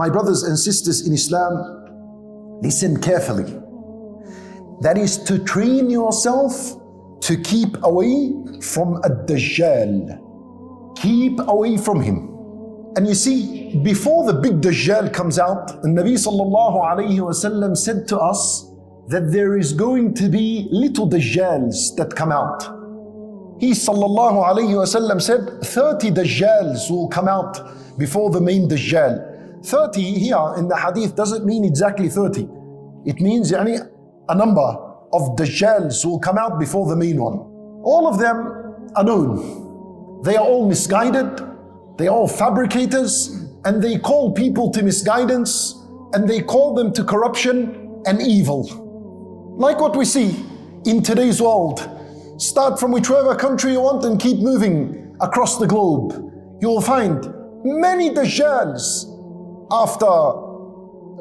My brothers and sisters in Islam, listen carefully. That is to train yourself to keep away from a dajjal. Keep away from him. And you see, before the big dajjal comes out, the Nabi sallallahu alayhi wasallam said to us that there is going to be little dajjals that come out. He sallallahu alayhi wasallam said 30 dajjals will come out before the main dajjal. 30 here in the hadith doesn't mean exactly 30. It means a number of dajjals will come out before the main one. All of them are known. They are all misguided, they are all fabricators, and they call people to misguidance, and they call them to corruption and evil. Like what we see in today's world. Start from whichever country you want and keep moving across the globe. You will find many dajjals. After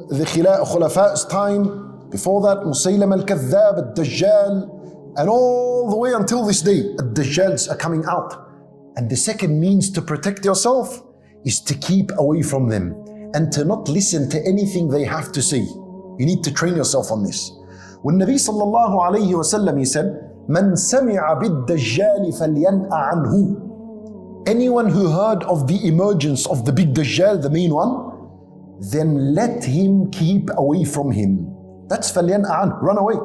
the Khulafa's time, before that, Musaylim al-Kadhab, al-Dajjal, and all the way until this day, the-Dajjals are coming out. And the second means to protect yourself is to keep away from them and to not listen to anything they have to say. You need to train yourself on this. When Nabi sallallahu alayhi wa sallam, he said, "Man sami'a bid-Dajjal falyan'a anhu." Anyone who heard of the emergence of the big Dajjal, the main one, then let him keep away from him. That's فَلْيَنْأَ run away.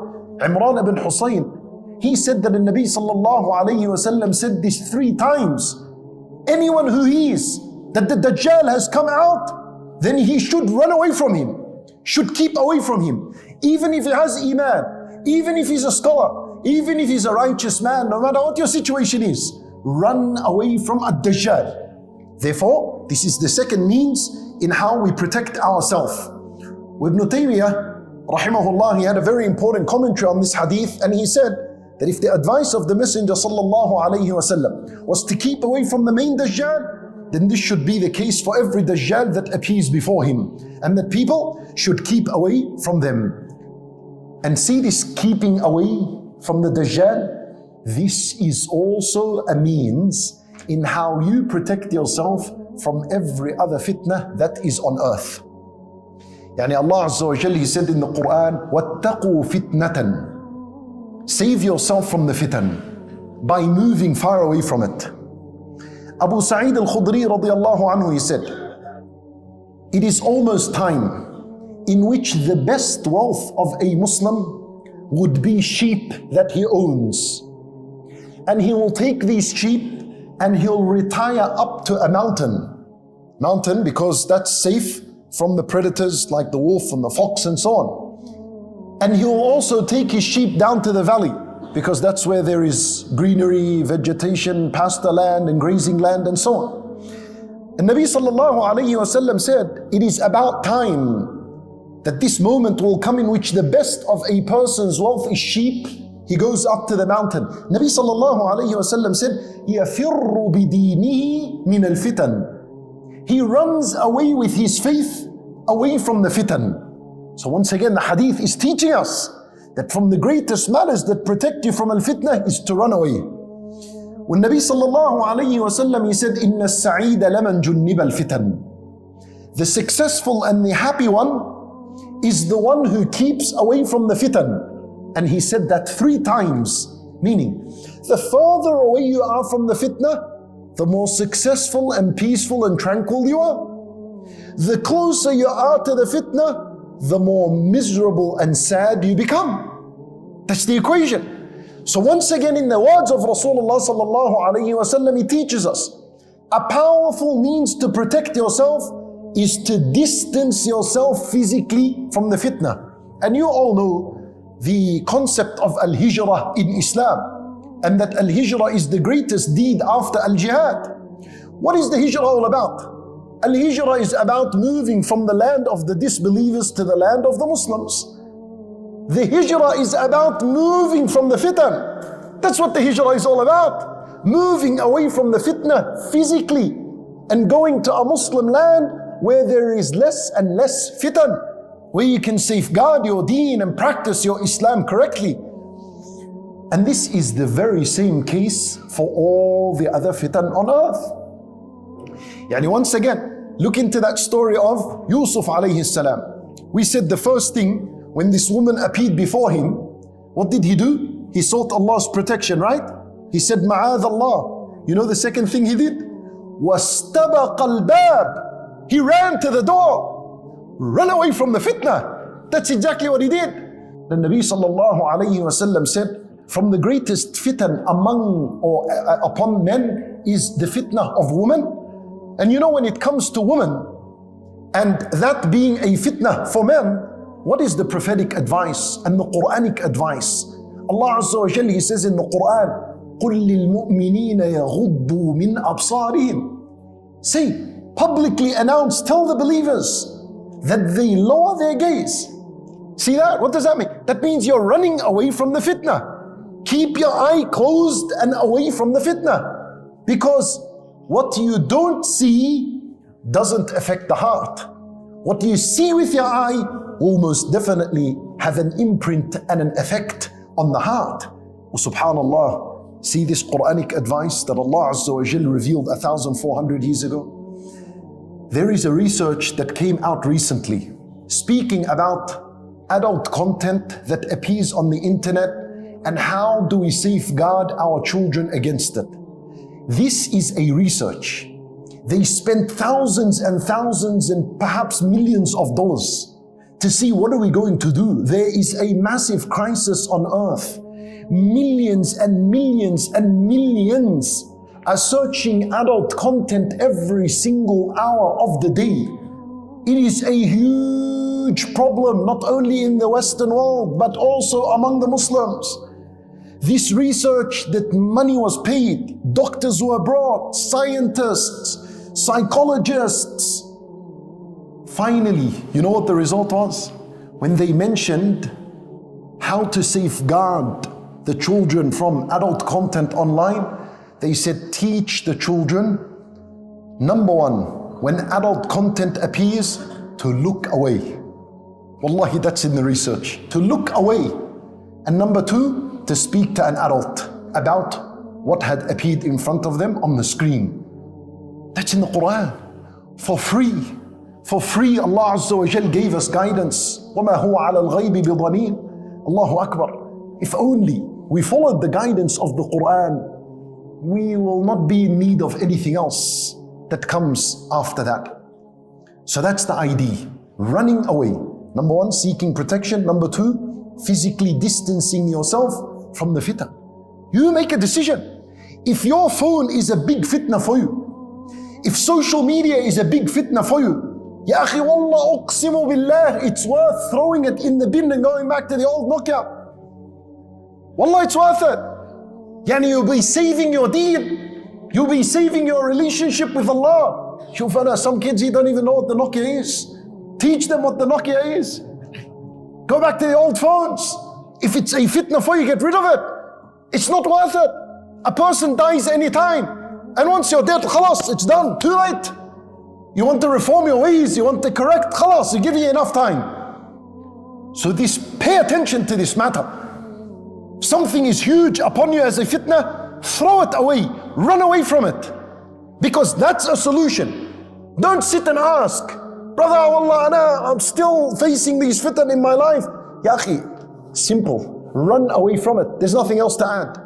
Imran ibn Husayn, he said that the Nabi sallallahu alayhi wa sallam said this 3 times. Anyone who hears that the Dajjal has come out, then he should run away from him, should keep away from him. Even if he has Iman, even if he's a scholar, even if he's a righteous man, no matter what your situation is, run away from a Dajjal. Therefore, this is the second means in how we protect ourselves. Ibn Taymiyyah, rahimahullah, he had a very important commentary on this hadith, and he said that if the advice of the Messenger sallallahu alayhi wasallam was to keep away from the main Dajjal, then this should be the case for every Dajjal that appears before him, and that people should keep away from them. And see this keeping away from the Dajjal, this is also a means in how you protect yourself from every other fitnah that is on earth. Yani Allah Azza wa Jalla, He said in the Quran, وَاتَّقُوا فِتْنَةً. Save yourself from the fitan by moving far away from it. Abu Sa'id al-Khudri radiyallahu anhu, he said, it is almost time in which the best wealth of a Muslim would be sheep that he owns. And he will take these sheep and he'll retire up to a mountain because that's safe from the predators like the wolf and the fox and so on. And he'll also take his sheep down to the valley because that's where there is greenery, vegetation, pasture land and grazing land and so on. And Nabi sallallahu alayhi wasallam said, it is about time that this moment will come in which the best of a person's wealth is sheep. He goes up to the mountain. Nabi sallallahu alayhi wasallam said, يَفِرُّ بِدِينِهِ مِنَ الْفِتَنِ. He runs away with his faith, away from the fitan. So once again, the hadith is teaching us that from the greatest matters that protect you from al-fitnah is to run away. When Nabi sallallahu alayhi wasallam, he said, إِنَّ السَّعِيدَ لَمَنْ جُنِّبَ الْفِتَنِ. The successful and the happy one is the one who keeps away from the fitan. And he said that 3 times, meaning the further away you are from the fitnah, the more successful and peaceful and tranquil you are. The closer you are to the fitnah, the more miserable and sad you become. That's the equation. So once again, in the words of Rasulullah sallallahu alayhi wasallam, he teaches us a powerful means to protect yourself is to distance yourself physically from the fitnah. And you all know the concept of al-hijrah in Islam, and that al-hijrah is the greatest deed after al-jihad. What is the hijrah all about? Al-hijrah is about moving from the land of the disbelievers to the land of the Muslims. The hijrah is about moving from the fitan. That's what the hijrah is all about. Moving away from the fitnah physically and going to a Muslim land where there is less and less fitan, where you can safeguard your deen and practice your Islam correctly. And this is the very same case for all the other fitan on earth. Yani once again, Look into that story of Yusuf alayhi salam. We said the first thing, when this woman appeared before him, what did he do? He sought Allah's protection, right? He said, Ma'adh Allah. You know the second thing he did? وَاسْتَبَقَ الْبَابِ. He ran to the door. Run away from the fitnah. That's exactly what he did. The Nabi sallallahu alayhi wasallam said, from the greatest fitan among or upon men is the fitnah of women. And you know, when it comes to women, and that being a fitnah for men, what is the prophetic advice and the Quranic advice? Allah Azza wa Jalla, He says in the Quran, قُلْ لِلْمُؤْمِنِينَ يَغُضُّوا مِنْ أَبْصَارِهِمْ. Say, publicly announce, tell the believers that they lower their gaze. See that? What does that mean? That means you're running away from the fitnah. Keep your eye closed and away from the fitnah. Because what you don't see doesn't affect the heart. What you see with your eye will most definitely have an imprint and an effect on the heart. Oh, subhanallah, see this Quranic advice that Allah Azza wa Jal revealed 1,400 years ago? There is a research that came out recently speaking about adult content that appears on the internet and how do we safeguard our children against it. This is a research. They spent thousands and thousands and perhaps millions of dollars to see what are we going to do. There is a massive crisis on earth. Millions and millions and millions are searching adult content every single hour of the day. It is a huge problem, not only in the Western world, but also among the Muslims. This research that money was paid, doctors were brought, scientists, psychologists. Finally, you know what the result was? When they mentioned how to safeguard the children from adult content online, they said teach the children, number one, when adult content appears, to look away. Wallahi, that's in the research. To look away. And number two, to speak to an adult about what had appeared in front of them on the screen. That's in the Quran. For free. For free, Allah Azza wa Jal gave us guidance. وَمَا هُوَ عَلَى الْغَيْبِ بِضَنِينَ. Allahu Akbar. If only we followed the guidance of the Quran, we will not be in need of anything else that comes after that. So that's the ID. Running away. Number one, seeking protection. Number two, physically distancing yourself from the fitnah. You make a decision. If your phone is a big fitnah for you, if social media is a big fitnah for you, Ya akhi, wallah uqsimu billah, it's worth throwing it in the bin and going back to the old Nokia. Wallah, it's worth it. Yani, you'll be saving your deen. You'll be saving your relationship with Allah. Shufana, some kids, you don't even know what the Nokia is. Teach them what the Nokia is. Go back to the old phones. If it's a fitnah for you, get rid of it. It's not worth it. A person dies anytime. And once you're dead, khalas, it's done. Too late. You want to reform your ways, you want to correct, khalas, you give you enough time. So pay attention to this matter. Something is huge upon you as a fitnah, throw it away, run away from it. Because that's a solution. Don't sit and ask, brother, wallah, I'm still facing these fitnah in my life. Ya akhi, simple, run away from it. There's nothing else to add.